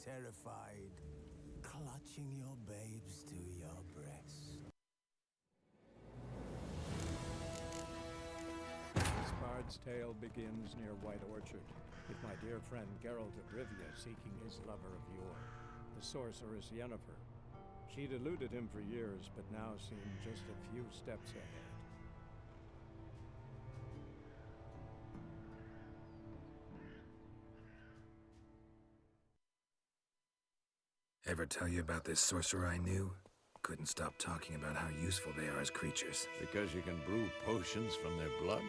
terrified, clutching your babes to your breast. This bard's tale begins near White Orchard, with my dear friend Geralt of Rivia seeking his lover of yore, the sorceress Yennefer. She'd eluded him for years, but now seemed just a few steps ahead. Ever tell you about this sorcerer I knew? Couldn't stop talking about how useful they are as creatures. Because you can brew potions from their blood?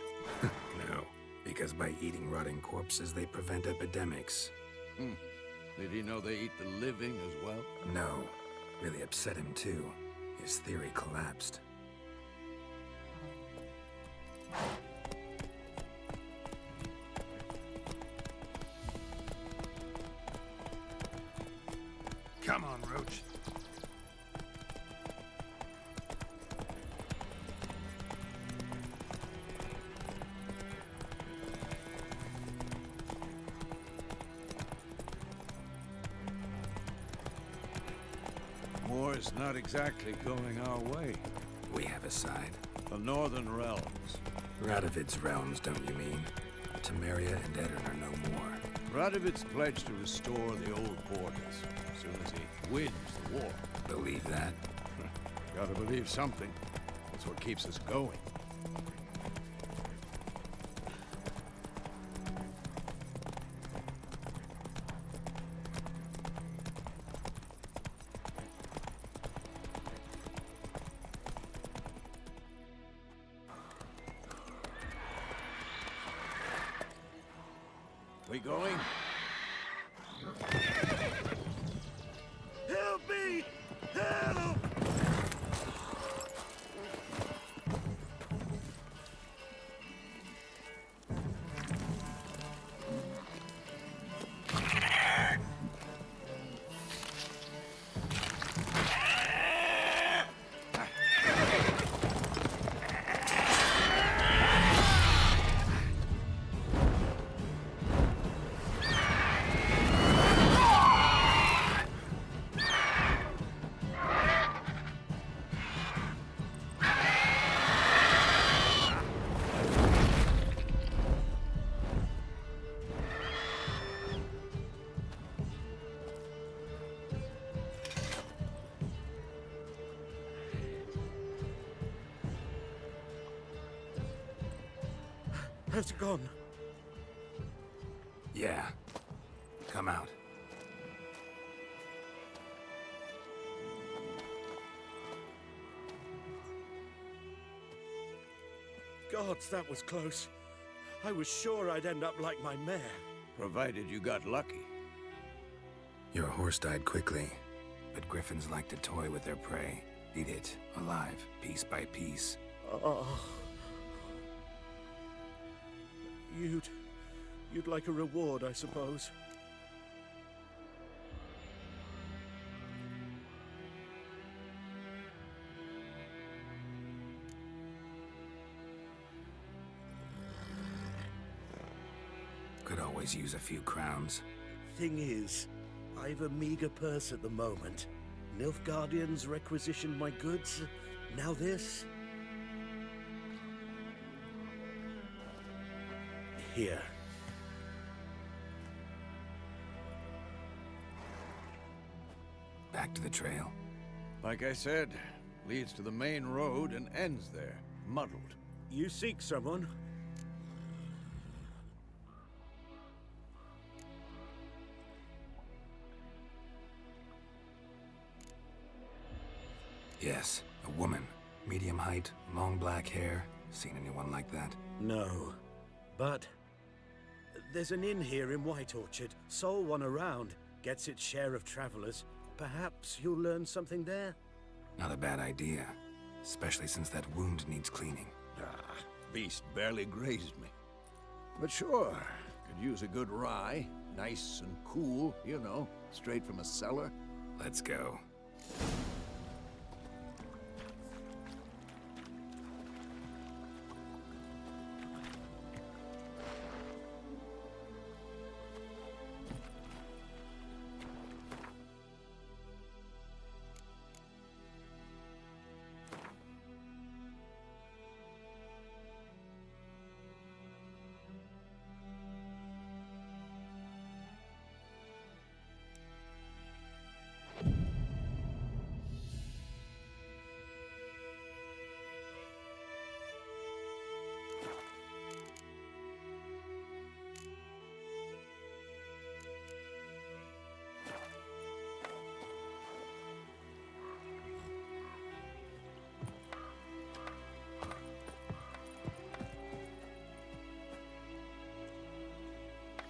No, because by eating rotting corpses, they prevent epidemics. Did he know they eat the living as well? No, really upset him too. His theory collapsed. Come on, Roach. War's not exactly going our way. We have a side. The Northern Realms. Radovid's realms, don't you mean? Temeria and Edirn are no more. Radovid's pledged to restore the old borders as soon as he wins the war. Believe that? Gotta believe something. That's what keeps us going. We going? Help me! Help! Has it gone? Yeah. Come out. Gods, that was close. I was sure I'd end up like my mare. Provided you got lucky. Your horse died quickly, but griffins like to toy with their prey. Eat it, alive, piece by piece. Oh. You'd like a reward, I suppose. Could always use a few crowns. Thing is, I've a meager purse at the moment. Nilfgaardians requisitioned my goods. Now this. Here. Back to the trail. Like I said, leads to the main road and ends there, muddled. You seek someone? Yes, a woman. Medium height, long black hair. Seen anyone like that? No. But there's an inn here in White Orchard. Sole one around. Gets its share of travelers. Perhaps you'll learn something there? Not a bad idea. Especially since that wound needs cleaning. Beast barely grazed me. But sure, could use a good rye. Nice and cool, you know, straight from a cellar. Let's go.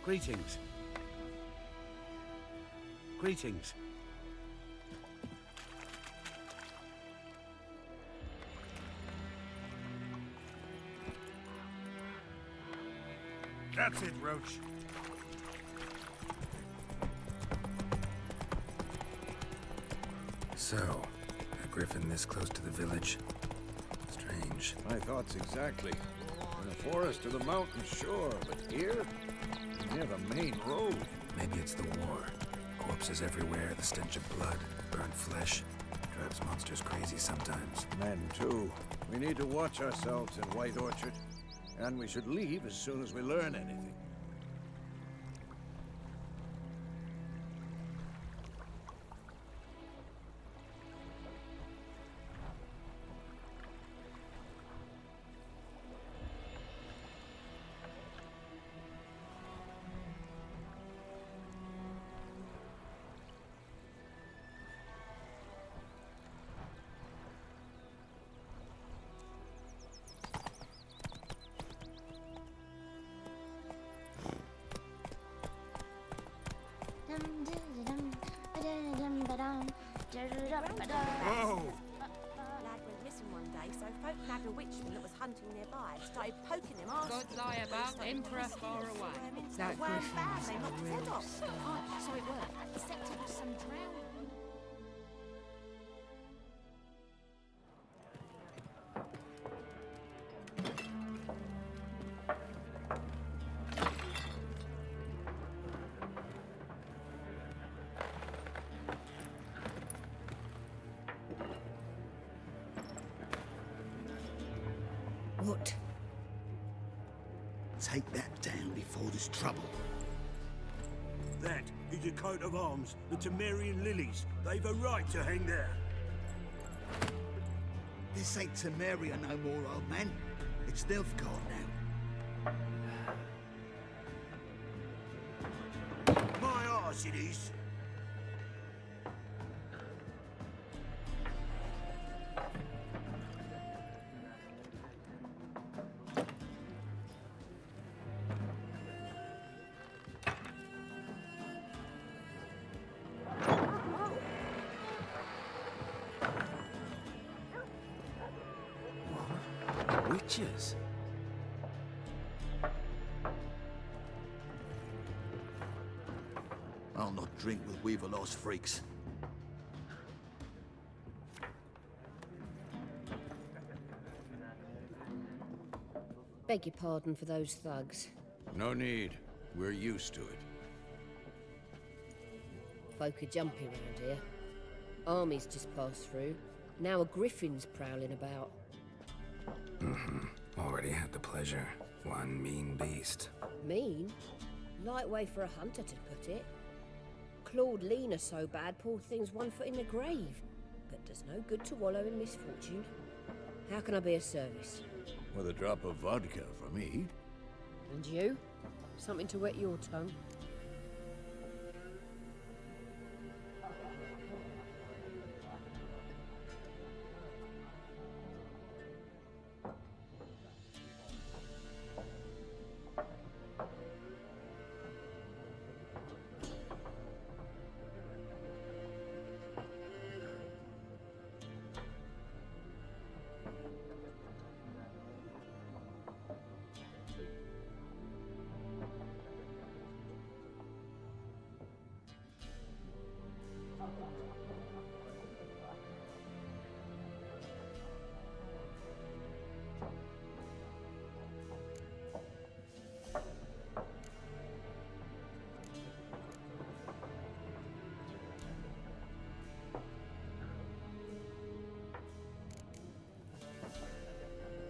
Greetings. Greetings. That's it, Roach. So, a griffin this close to the village? Strange. My thoughts exactly. In the forest or the mountains, sure, but here? Near the main road. Maybe it's the war. Corpses everywhere, the stench of blood, burnt flesh. Drives monsters crazy sometimes. Men, too. We need to watch ourselves in White Orchard. And we should leave as soon as we learn anything. Whoa! Lad went missing one day, so folk nabbed a witchman that was hunting nearby. Started poking him arse. God lie about Emperor far away. That Griffin's Griffin's they knocked his head off. so it worked. Except it was some drown. What? Take that down before there's trouble. That is a coat of arms, the Temerian lilies. They've a right to hang there. This ain't Temeria no more, old man. It's Nilfgaard now. My arse it is. Witches? I'll not drink with Weaverlaw's freaks. Beg your pardon for those thugs. No need. We're used to it. Folk are jumpy round here. Armies just passed through. Now a griffin's prowling about. Already had the pleasure. One mean beast. Mean? Light way for a hunter to put it. Clawed Lena so bad, poor thing's 1 foot in the grave. But does no good to wallow in misfortune. How can I be of service? With a drop of vodka for me. And you? Something to wet your tongue?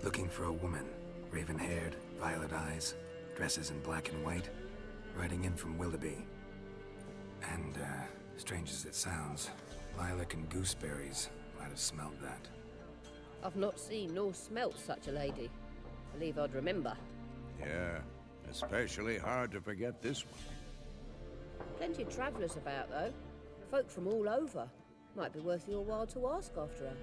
Looking for a woman. Raven-haired, violet eyes, dresses in black and white. Riding in from Willoughby. And, strange as it sounds, lilac and gooseberries might have smelled that. I've not seen nor smelt such a lady. Believe I'd remember. Yeah, especially hard to forget this one. Plenty of travellers about, though. Folk from all over. Might be worth your while to ask after her.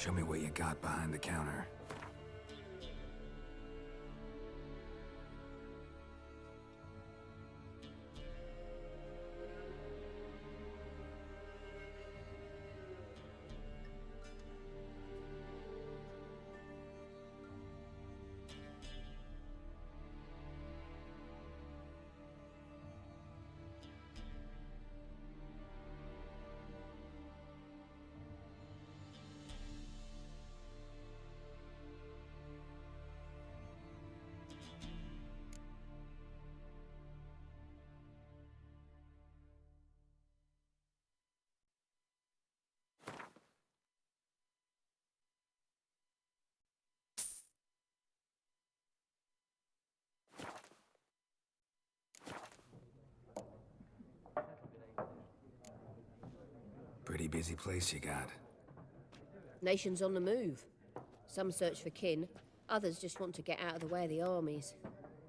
Show me what you got behind the counter. Pretty busy place you got. Nations on the move. Some search for kin, others just want to get out of the way of the armies.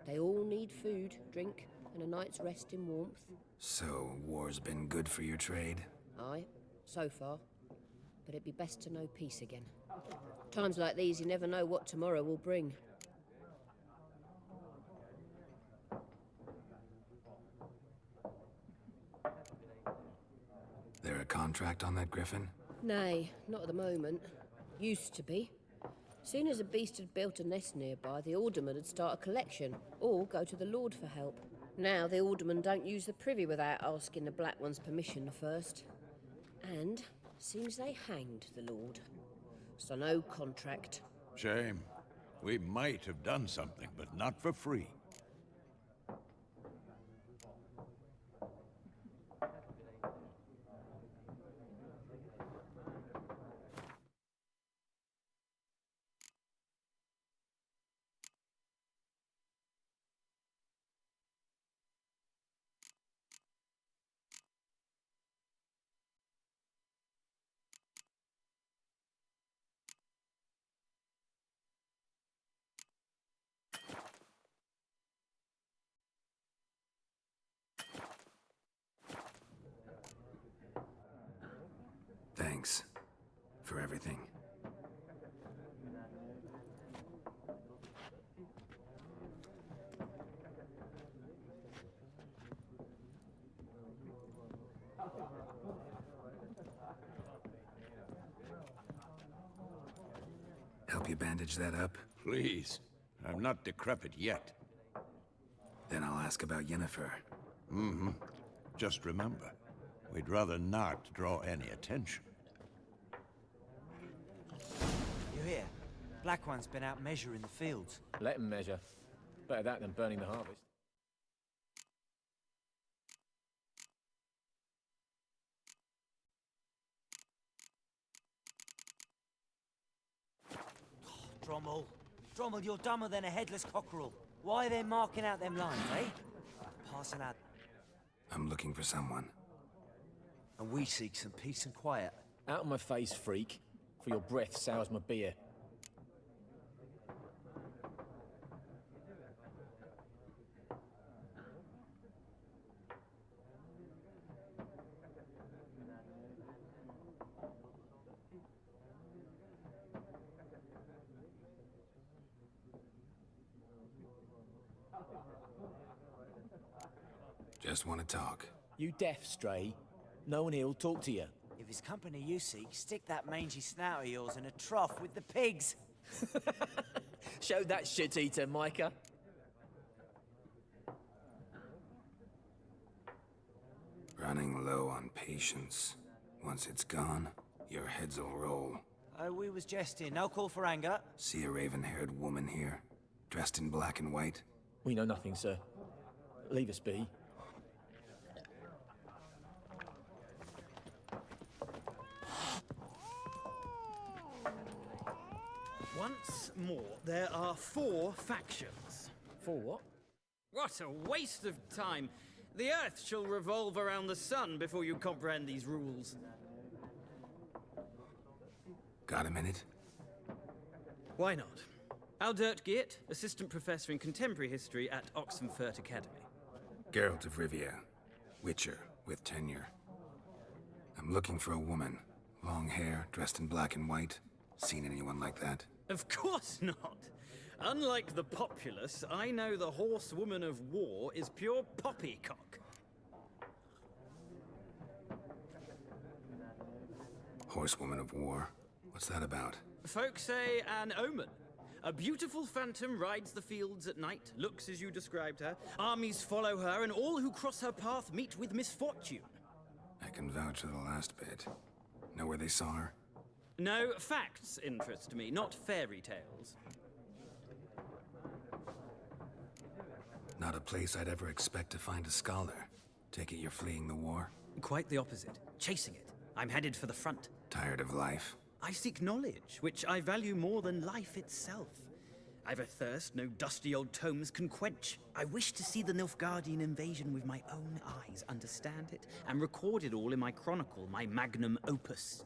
They all need food, drink, and a night's rest in warmth. So, war's been good for your trade? Aye, so far. But it'd be best to know peace again. Times like these, you never know what tomorrow will bring. There a contract on that griffin? Nay, not at the moment. Used to be. Soon as a beast had built a nest nearby, the alderman would start a collection, or go to the Lord for help. Now the aldermen don't use the privy without asking the Black One's permission first. And seems they hanged the Lord. So no contract. Shame. We might have done something, but not for free. Thanks for everything. Help you bandage that up? Please. I'm not decrepit yet. Then I'll ask about Yennefer. Mm-hmm. Just remember, we'd rather not draw any attention. You hear? Black One's been out measuring the fields. Let him measure. Better that than burning the harvest. Drommel. Drommel, you're dumber than a headless cockerel. Why are they marking out them lines, eh? Passing out. I'm looking for someone. And we seek some peace and quiet. Out of my face, freak. For your breath sours my beer. Just want to talk. You deaf, Stray? No one here'll talk to you. If it's company you seek, stick that mangy snout of yours in a trough with the pigs. Show that shit-eater, Micah. Running low on patience. Once it's gone, your heads'll roll. Oh, we was jesting. No call for anger. See a raven-haired woman here, dressed in black and white? We know nothing, sir. Leave us be. Once more, there are 4 factions. 4 what? What a waste of time! The Earth shall revolve around the sun before you comprehend these rules. Got a minute? Why not? Aldert Geert, Assistant Professor in Contemporary History at Oxenfurt Academy. Geralt of Rivia, Witcher with tenure. I'm looking for a woman. Long hair, dressed in black and white. Seen anyone like that? Of course not. Unlike the populace, I know the horsewoman of war is pure poppycock. Horsewoman of war? What's that about? Folk say an omen. A beautiful phantom rides the fields at night, looks as you described her. Armies follow her, and all who cross her path meet with misfortune. I can vouch for the last bit. Know where they saw her? No, facts interest me, not fairy tales. Not a place I'd ever expect to find a scholar. Take it you're fleeing the war? Quite the opposite. Chasing it. I'm headed for the front. Tired of life? I seek knowledge, which I value more than life itself. I've a thirst no dusty old tomes can quench. I wish to see the Nilfgaardian invasion with my own eyes, understand it, and record it all in my chronicle, my magnum opus.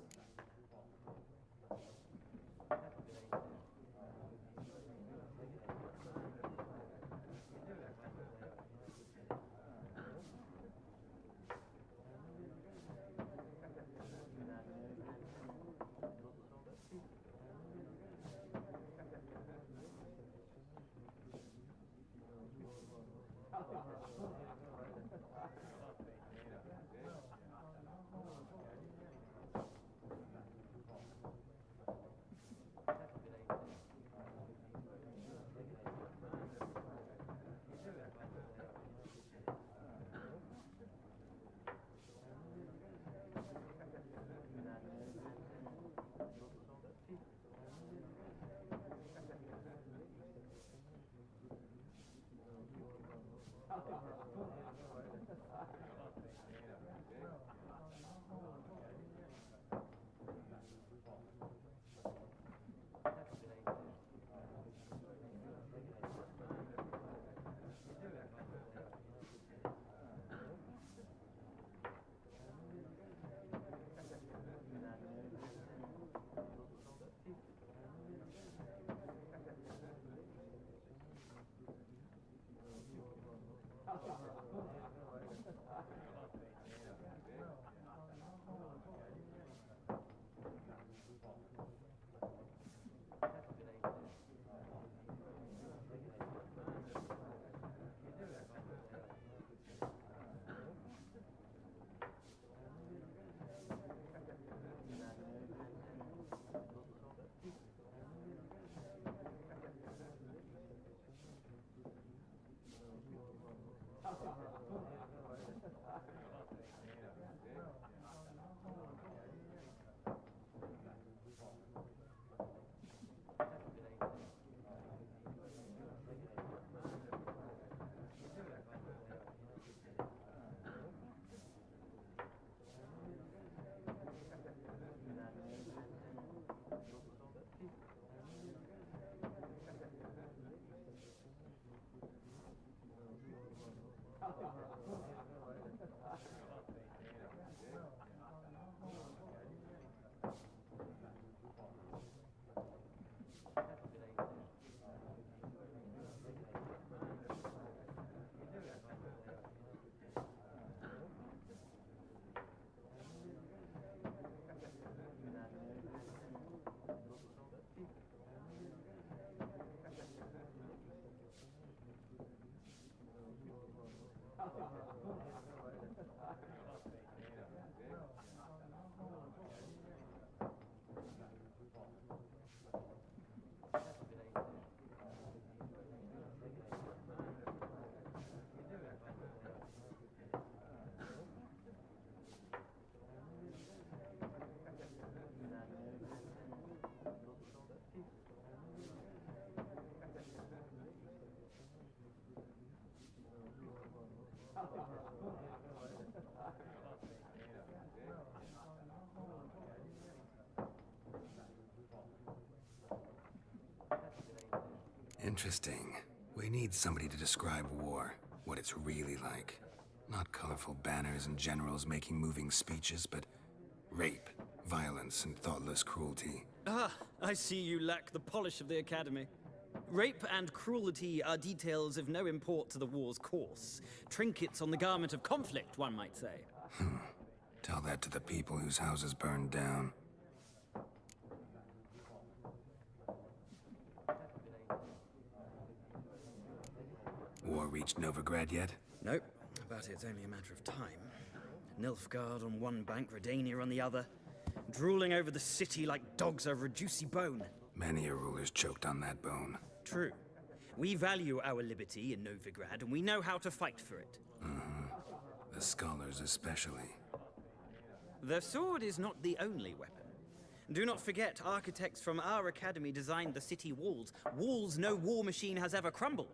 Interesting. We need somebody to describe war, what it's really like. Not colorful banners and generals making moving speeches, but rape, violence, and thoughtless cruelty. Ah, I see you lack the polish of the Academy. Rape and cruelty are details of no import to the war's course. Trinkets on the garment of conflict, one might say. Tell that to the people whose houses burned down. reached Novigrad yet? Nope, but it's only a matter of time. Nilfgaard on one bank, Redania on the other, drooling over the city like dogs over a juicy bone. Many a ruler's choked on that bone. True. We value our liberty in Novigrad, and we know how to fight for it. The scholars especially. The sword is not the only weapon. Do not forget, architects from our academy designed the city walls. Walls no war machine has ever crumbled.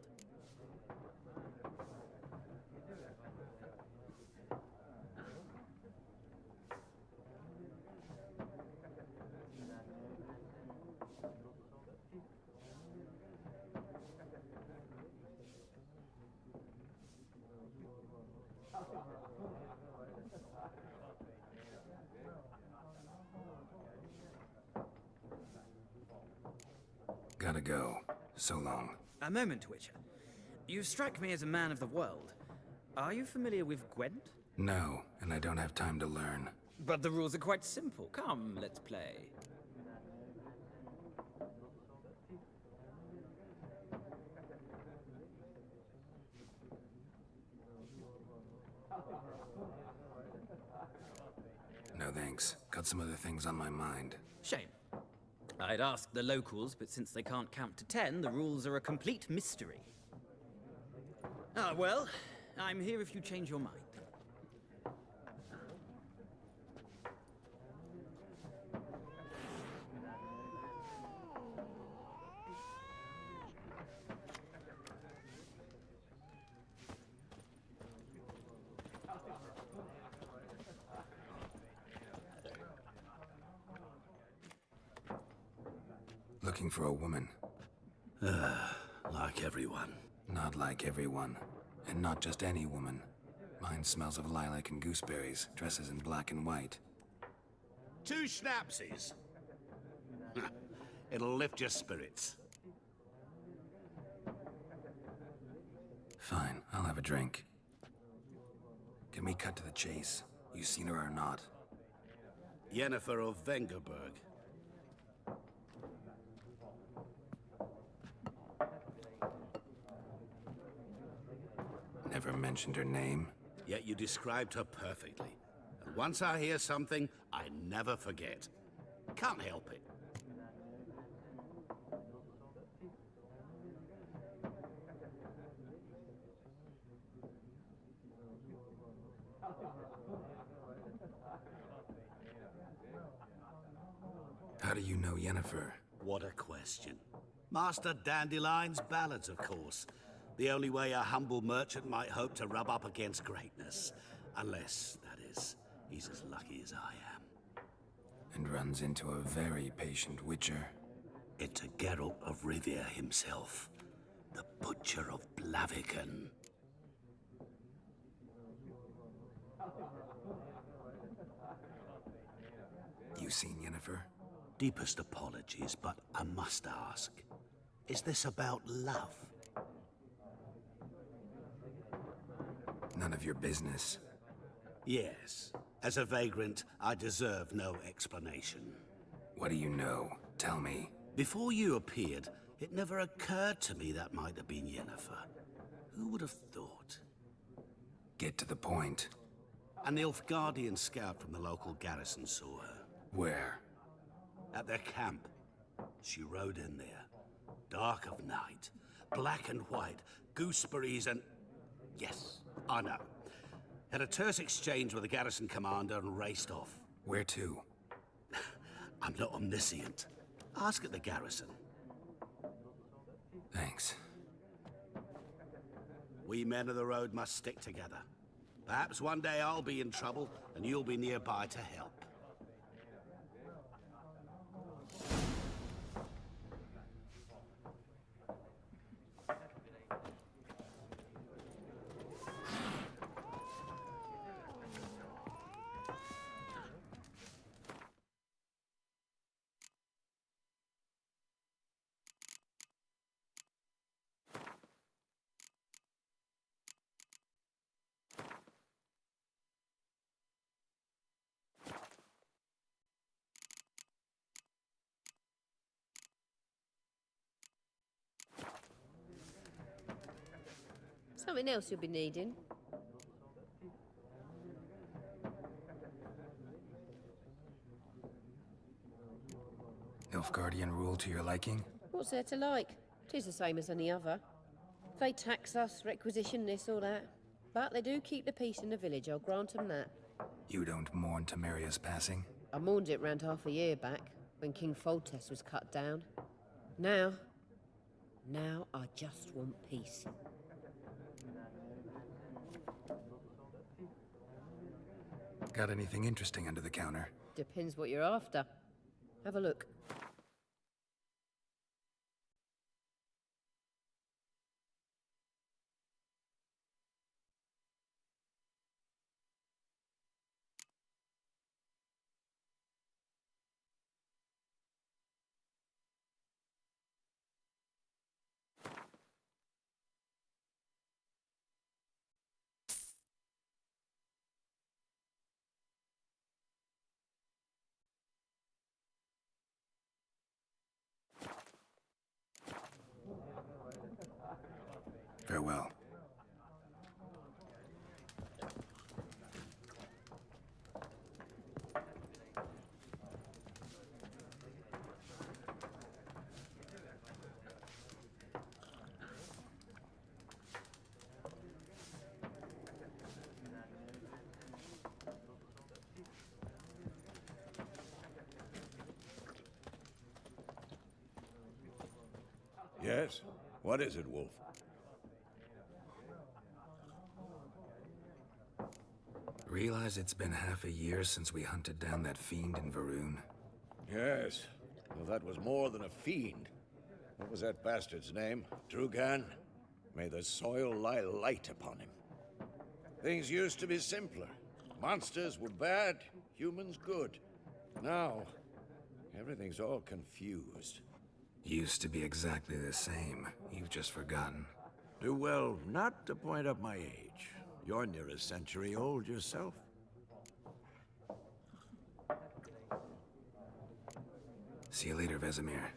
Gotta go. So long. A moment, Witcher. You strike me as a man of the world. Are you familiar with Gwent? No, and I don't have time to learn. But the rules are quite simple. Come, let's play. No thanks. Got some other things on my mind. Shame. I'd ask the locals, but since they can't count to 10, the rules are a complete mystery. Ah, well, I'm here if you change your mind. Looking for a woman. Like everyone. Not like everyone. And not just any woman. Mine smells of lilac and gooseberries, dresses in black and white. 2 schnapsies. It'll lift your spirits. Fine, I'll have a drink. Can we cut to the chase? You seen her or not? Yennefer of Vengerberg. Never mentioned her name. Yet you described her perfectly. And once I hear something, I never forget. Can't help it. How do you know Yennefer? What a question. Master Dandelion's ballads, of course. The only way a humble merchant might hope to rub up against greatness. Unless, that is, he's as lucky as I am. And runs into a very patient witcher. Into Geralt of Rivia himself. The Butcher of Blaviken. You seen Yennefer? Deepest apologies, but I must ask. Is this about love? None of your business. Yes. As a vagrant, I deserve no explanation. What do you know? Tell me. Before you appeared, it never occurred to me that might have been Yennefer. Who would have thought? Get to the point. A Nilfgaardian scout from the local garrison saw her. Where? At their camp. She rode in there. Dark of night. Black and white. Gooseberries and... Yes, I know. Had a terse exchange with the garrison commander and raced off. Where to? I'm not omniscient. Ask at the garrison. Thanks. We men of the road must stick together. Perhaps one day I'll be in trouble and you'll be nearby to help. Something else you'll be needing. Nilfgaardian rule to your liking? What's there to like? 'Tis the same as any other. They tax us, requisition this or that. But they do keep the peace in the village, I'll grant 'em that. You don't mourn Temeria's passing? I mourned it round half a year back, when King Foltest was cut down. Now I just want peace. Got anything interesting under the counter? Depends what you're after. Have a look. Farewell. Yes? What is it, Wolf? Realize it's been half a year since we hunted down that fiend in Varun? Yes. Well, that was more than a fiend. What was that bastard's name? Drugan? May the soil lie light upon him. Things used to be simpler. Monsters were bad, humans good. Now, everything's all confused. Used to be exactly the same. You've just forgotten. Do well not to point up my age. You're near a century old yourself. See you later, Vesemir.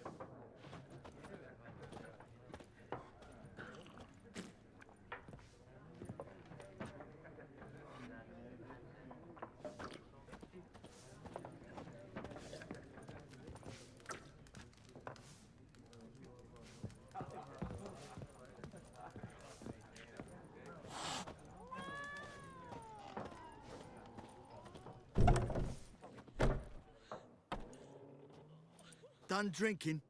Done drinking?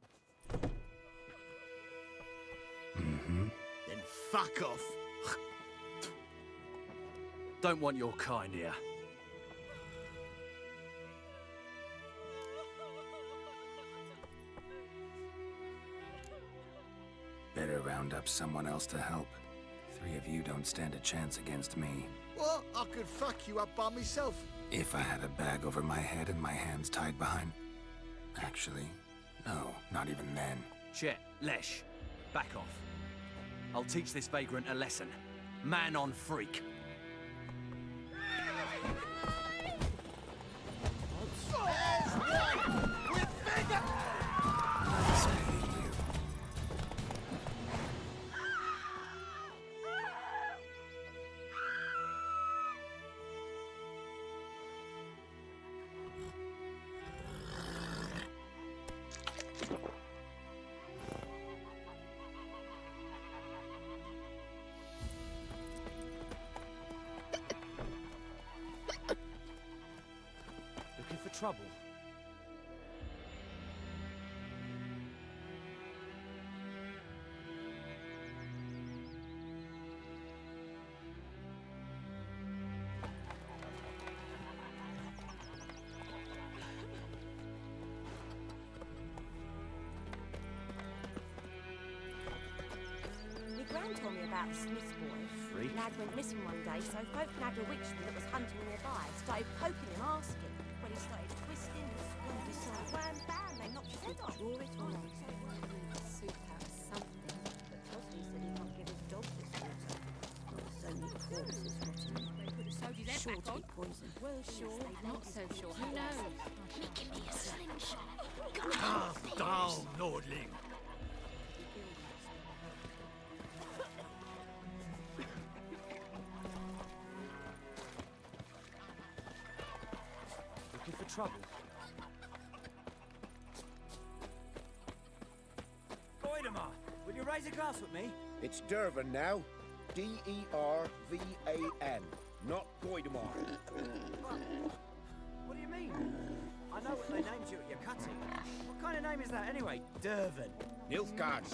Mm-hmm. Then fuck off. Don't want your kind here. Better round up someone else to help. Three of you don't stand a chance against me. What? I could fuck you up by myself. If I had a bag over my head and my hands tied behind... Actually, no, not even then. Shit, Lesh, back off. I'll teach this vagrant a lesson. Man on freak. Nice meeting you. Looking for trouble? My gran told me about a Smith's boy. Freak. Lad went missing one day, so folk nabbed a witchman that was hunting nearby. Started poking him, asking. When he started twisting and swinging, decided, wham, bam, they knocked his head off. Draw it all out. So he wanted to make a soup out of something. But Crosby said he can't give his dog this water. So many corpses rotting. So did that Sure back to on? be poisoned. Well, sure. Not so sure. Who knows? Give me a slingshot. Calm down, Nordling. trouble. Goidemar, will you raise a glass with me? It's Dervan now. D-E-R-V-A-N, not Goidemar. What do you mean? I know what they named you at your cutting. What kind of name is that anyway? Dervan. Nilfgaard.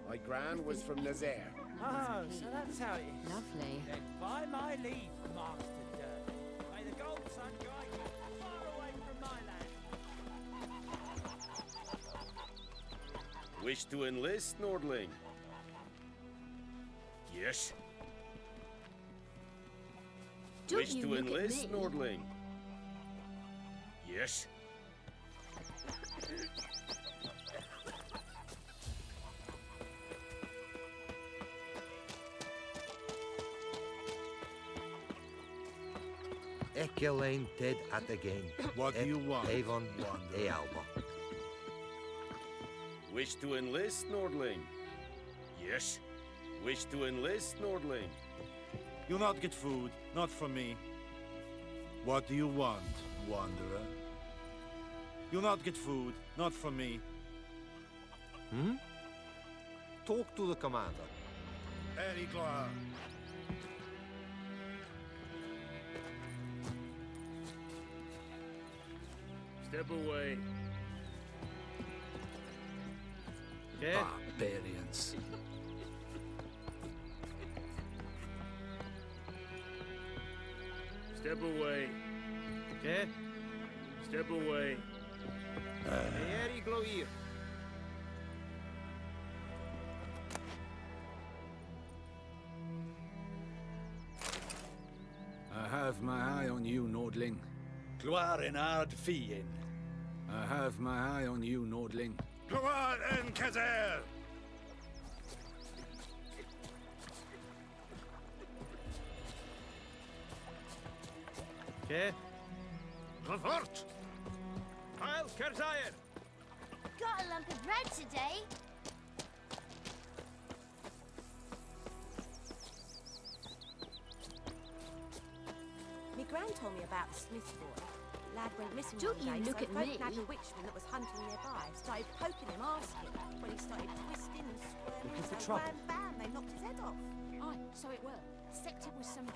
My gran was from Nazaire. Oh, so that's how it is. Lovely. Then by my leave, Master Dervan, may the gold sun guide you far away from my land. Wish to enlist, Nordling? Yes. Don't Wish you to look at enlist, me. Nordling? Yes. Echelane dead at the game. What do you want, Avon wanderer? e Alba. Wish to enlist, Nordling? Yes. Wish to enlist, Nordling? You not get food, not from me. What do you want, wanderer? You not get food, not from me. Hmm? Talk to the commander. Very glad. Step away. Barbarians. Step away. Step away. I have my eye on you, Nordling. Gloire en ard fien. I have my eye on you, Nordling. Gloire en Kazer! Revert! Heil Kerzayer! Got a lump of bread today. My gran told me about the Smith boy. Lad went missing Don't one you day, look so at folk me. nabbed a witchman that was hunting nearby. Started poking him, asking. When he started twisting and squirming, Look at the so trouble. wham bam, they knocked his head off. Aye, so it were. Except it was some